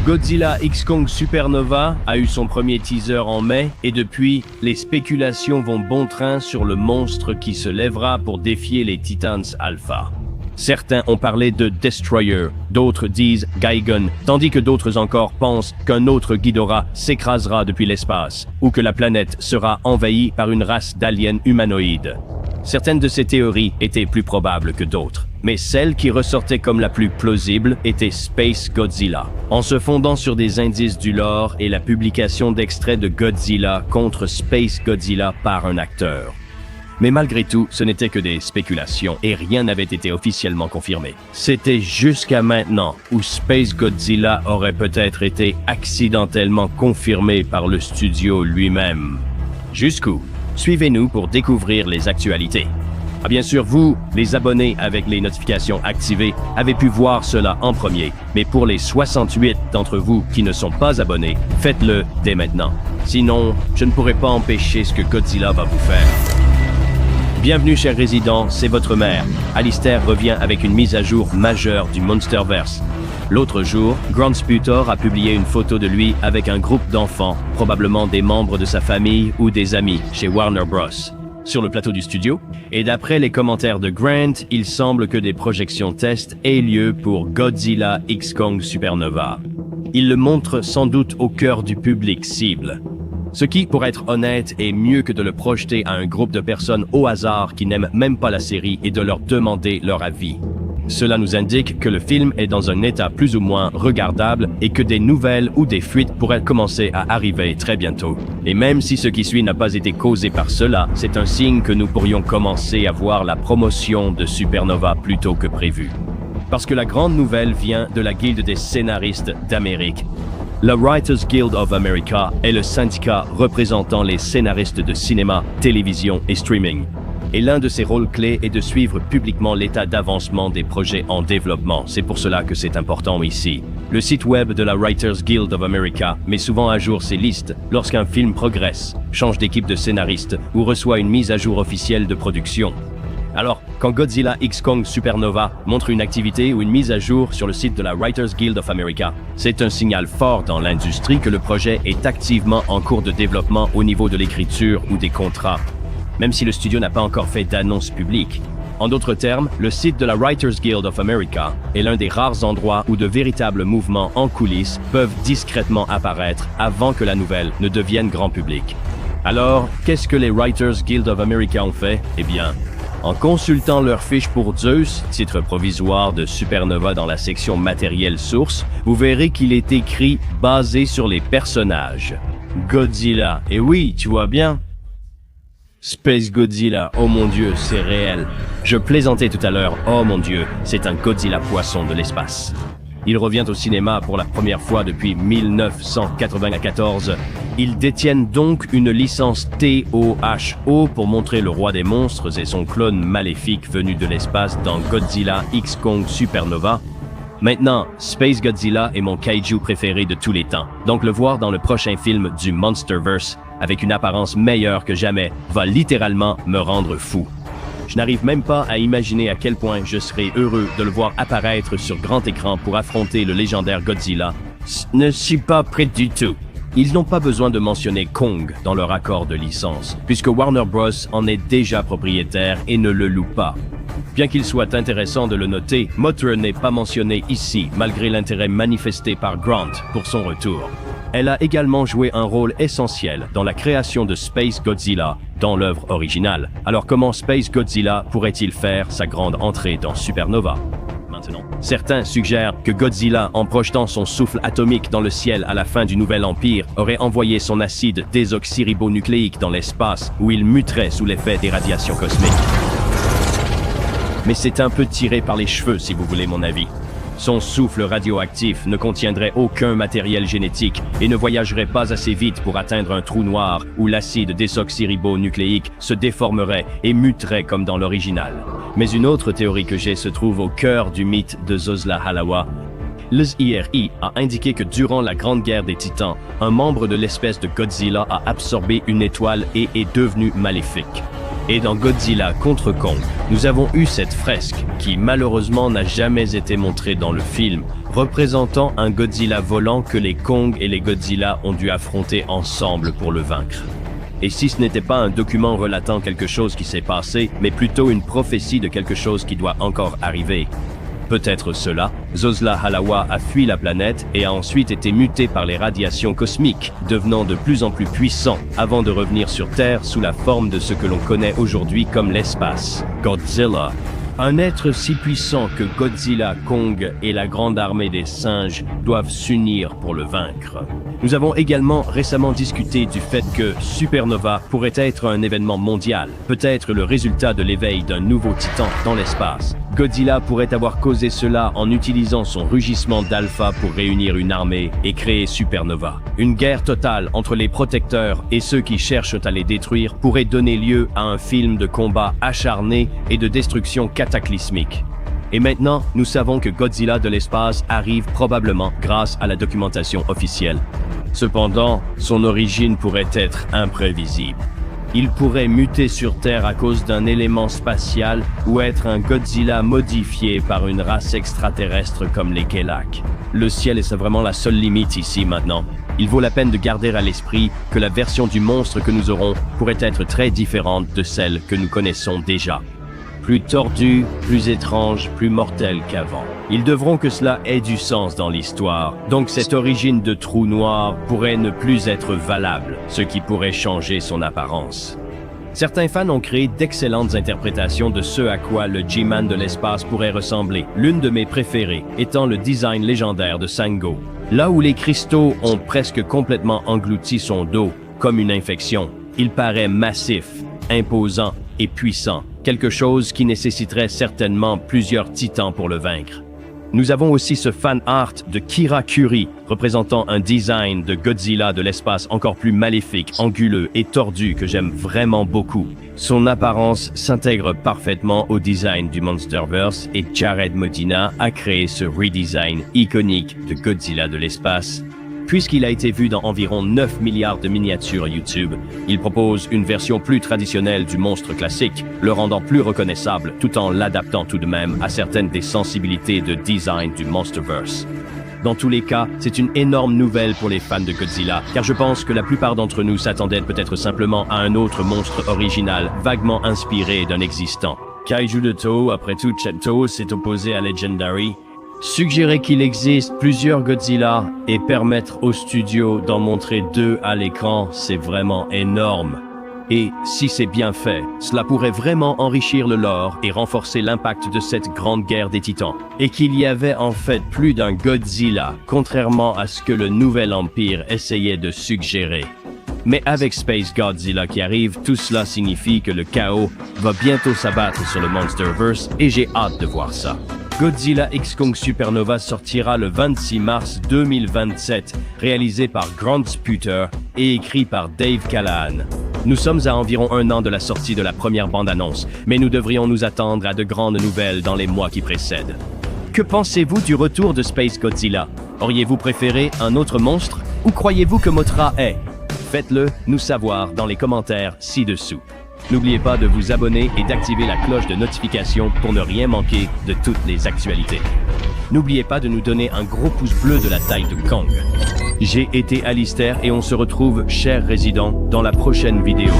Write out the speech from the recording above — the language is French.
Godzilla X Kong Supernova a eu son premier teaser en mai et depuis, les spéculations vont bon train sur le monstre qui se lèvera pour défier les Titans Alpha. Certains ont parlé de Destroyer, d'autres disent Gigan, tandis que d'autres encore pensent qu'un autre Ghidorah s'écrasera depuis l'espace ou que la planète sera envahie par une race d'aliens humanoïdes. Certaines de ces théories étaient plus probables que d'autres, mais celle qui ressortait comme la plus plausible était Space Godzilla, en se fondant sur des indices du lore et la publication d'extraits de Godzilla contre Space Godzilla par un acteur. Mais malgré tout, ce n'était que des spéculations et rien n'avait été officiellement confirmé. C'était jusqu'à maintenant où Space Godzilla aurait peut-être été accidentellement confirmé par le studio lui-même. Jusqu'où? Suivez-nous pour découvrir les actualités. Ah bien sûr, vous, les abonnés avec les notifications activées, avez pu voir cela en premier. Mais pour les 68 d'entre vous qui ne sont pas abonnés, faites-le dès maintenant. Sinon, je ne pourrai pas empêcher ce que Godzilla va vous faire. Bienvenue chers résidents, c'est votre maire. Alistair revient avec une mise à jour majeure du Monsterverse. L'autre jour, Grant Sputor a publié une photo de lui avec un groupe d'enfants, probablement des membres de sa famille ou des amis, chez Warner Bros. Sur le plateau du studio. Et d'après les commentaires de Grant, il semble que des projections tests aient lieu pour Godzilla X Kong Supernova. Il le montre sans doute au cœur du public cible. Ce qui, pour être honnête, est mieux que de le projeter à un groupe de personnes au hasard qui n'aiment même pas la série et de leur demander leur avis. Cela nous indique que le film est dans un état plus ou moins regardable et que des nouvelles ou des fuites pourraient commencer à arriver très bientôt. Et même si ce qui suit n'a pas été causé par cela, c'est un signe que nous pourrions commencer à voir la promotion de Supernova plus tôt que prévu. Parce que la grande nouvelle vient de la Guilde des scénaristes d'Amérique. La Writers Guild of America est le syndicat représentant les scénaristes de cinéma, télévision et streaming. Et l'un de ses rôles clés est de suivre publiquement l'état d'avancement des projets en développement. C'est pour cela que c'est important ici. Le site web de la Writers Guild of America met souvent à jour ses listes lorsqu'un film progresse, change d'équipe de scénaristes ou reçoit une mise à jour officielle de production. Alors, quand Godzilla X Kong Supernova montre une activité ou une mise à jour sur le site de la Writers Guild of America, c'est un signal fort dans l'industrie que le projet est activement en cours de développement au niveau de l'écriture ou des contrats, même si le studio n'a pas encore fait d'annonce publique. En d'autres termes, le site de la Writers Guild of America est l'un des rares endroits où de véritables mouvements en coulisses peuvent discrètement apparaître avant que la nouvelle ne devienne grand public. Alors, qu'est-ce que les Writers Guild of America ont fait? Eh bien, en consultant leur fiche pour Zeus, titre provisoire de Supernova dans la section matériel source, vous verrez qu'il est écrit basé sur les personnages. Godzilla, et oui, tu vois bien. Space Godzilla, oh mon dieu, c'est réel. Je plaisantais tout à l'heure, oh mon dieu, c'est un Godzilla poisson de l'espace. Il revient au cinéma pour la première fois depuis 1994. Ils détiennent donc une licence TOHO pour montrer le roi des monstres et son clone maléfique venu de l'espace dans Godzilla X Kong Supernova. Maintenant, Space Godzilla est mon kaiju préféré de tous les temps, donc le voir dans le prochain film du Monsterverse avec une apparence meilleure que jamais va littéralement me rendre fou. Je n'arrive même pas à imaginer à quel point je serais heureux de le voir apparaître sur grand écran pour affronter le légendaire Godzilla. Ne suis pas prêt du tout. Ils n'ont pas besoin de mentionner Kong dans leur accord de licence, puisque Warner Bros. En est déjà propriétaire et ne le loue pas. Bien qu'il soit intéressant de le noter, Mothra n'est pas mentionnée ici, malgré l'intérêt manifesté par Grant pour son retour. Elle a également joué un rôle essentiel dans la création de Space Godzilla dans l'œuvre originale. Alors comment Space Godzilla pourrait-il faire sa grande entrée dans Supernova? Maintenant, certains suggèrent que Godzilla, en projetant son souffle atomique dans le ciel à la fin du Nouvel Empire, aurait envoyé son acide désoxyribonucléique dans l'espace où il muterait sous l'effet des radiations cosmiques. Mais c'est un peu tiré par les cheveux si vous voulez mon avis. Son souffle radioactif ne contiendrait aucun matériel génétique et ne voyagerait pas assez vite pour atteindre un trou noir où l'acide désoxyribonucléique se déformerait et muterait comme dans l'original. Mais une autre théorie que j'ai se trouve au cœur du mythe de Zosla Halawa. L'IRI a indiqué que durant la Grande Guerre des Titans, un membre de l'espèce de Godzilla a absorbé une étoile et est devenu maléfique. Et dans Godzilla contre Kong, nous avons eu cette fresque, qui malheureusement n'a jamais été montrée dans le film, représentant un Godzilla volant que les Kong et les Godzilla ont dû affronter ensemble pour le vaincre. Et si ce n'était pas un document relatant quelque chose qui s'est passé, mais plutôt une prophétie de quelque chose qui doit encore arriver. Peut-être cela, Zosla Halawa a fui la planète et a ensuite été muté par les radiations cosmiques, devenant de plus en plus puissant, avant de revenir sur Terre sous la forme de ce que l'on connaît aujourd'hui comme l'espace, Godzilla. Un être si puissant que Godzilla, Kong et la grande armée des singes doivent s'unir pour le vaincre. Nous avons également récemment discuté du fait que Supernova pourrait être un événement mondial, peut-être le résultat de l'éveil d'un nouveau titan dans l'espace. Godzilla pourrait avoir causé cela en utilisant son rugissement d'alpha pour réunir une armée et créer Supernova. Une guerre totale entre les protecteurs et ceux qui cherchent à les détruire pourrait donner lieu à un film de combat acharné et de destruction cataclysmique. Et maintenant, nous savons que Godzilla de l'espace arrive probablement grâce à la documentation officielle. Cependant, son origine pourrait être imprévisible. Il pourrait muter sur Terre à cause d'un élément spatial ou être un Godzilla modifié par une race extraterrestre comme les Kelak. Le ciel est vraiment la seule limite ici maintenant. Il vaut la peine de garder à l'esprit que la version du monstre que nous aurons pourrait être très différente de celle que nous connaissons déjà. Plus tordu, plus étrange, plus mortel qu'avant. Ils devront que cela ait du sens dans l'histoire, donc cette origine de trou noir pourrait ne plus être valable, ce qui pourrait changer son apparence. Certains fans ont créé d'excellentes interprétations de ce à quoi le G-Man de l'espace pourrait ressembler, l'une de mes préférées étant le design légendaire de Sango. Là où les cristaux ont presque complètement englouti son dos, comme une infection, il paraît massif, imposant et puissant, quelque chose qui nécessiterait certainement plusieurs titans pour le vaincre. Nous avons aussi ce fan art de Kira Kuri, représentant un design de Godzilla de l'espace encore plus maléfique, anguleux et tordu que j'aime vraiment beaucoup. Son apparence s'intègre parfaitement au design du Monsterverse et Jared Modina a créé ce redesign iconique de Godzilla de l'espace. Puisqu'il a été vu dans environ 9 milliards de miniatures YouTube, il propose une version plus traditionnelle du monstre classique, le rendant plus reconnaissable tout en l'adaptant tout de même à certaines des sensibilités de design du Monsterverse. Dans tous les cas, c'est une énorme nouvelle pour les fans de Godzilla, car je pense que la plupart d'entre nous s'attendaient peut-être simplement à un autre monstre original, vaguement inspiré d'un existant. Kaiju de Toho, après tout, Toho s'est opposé à Legendary. Suggérer qu'il existe plusieurs Godzilla et permettre au studio d'en montrer 2 à l'écran, c'est vraiment énorme. Et si c'est bien fait, cela pourrait vraiment enrichir le lore et renforcer l'impact de cette grande guerre des titans. Et qu'il y avait en fait plus d'un Godzilla, contrairement à ce que le Nouvel Empire essayait de suggérer. Mais avec Space Godzilla qui arrive, tout cela signifie que le chaos va bientôt s'abattre sur le Monsterverse et j'ai hâte de voir ça. Godzilla X Kong Supernova sortira le 26 mars 2027, réalisé par Grant Sputer et écrit par Dave Callahan. Nous sommes à environ 1 an de la sortie de la première bande-annonce, mais nous devrions nous attendre à de grandes nouvelles dans les mois qui précèdent. Que pensez-vous du retour de Space Godzilla? Auriez-vous préféré un autre monstre ou croyez-vous que Mothra est? Faites-le nous savoir dans les commentaires ci-dessous. N'oubliez pas de vous abonner et d'activer la cloche de notification pour ne rien manquer de toutes les actualités. N'oubliez pas de nous donner un gros pouce bleu de la taille de Kong. J'ai été Alistair et on se retrouve, chers résidents, dans la prochaine vidéo.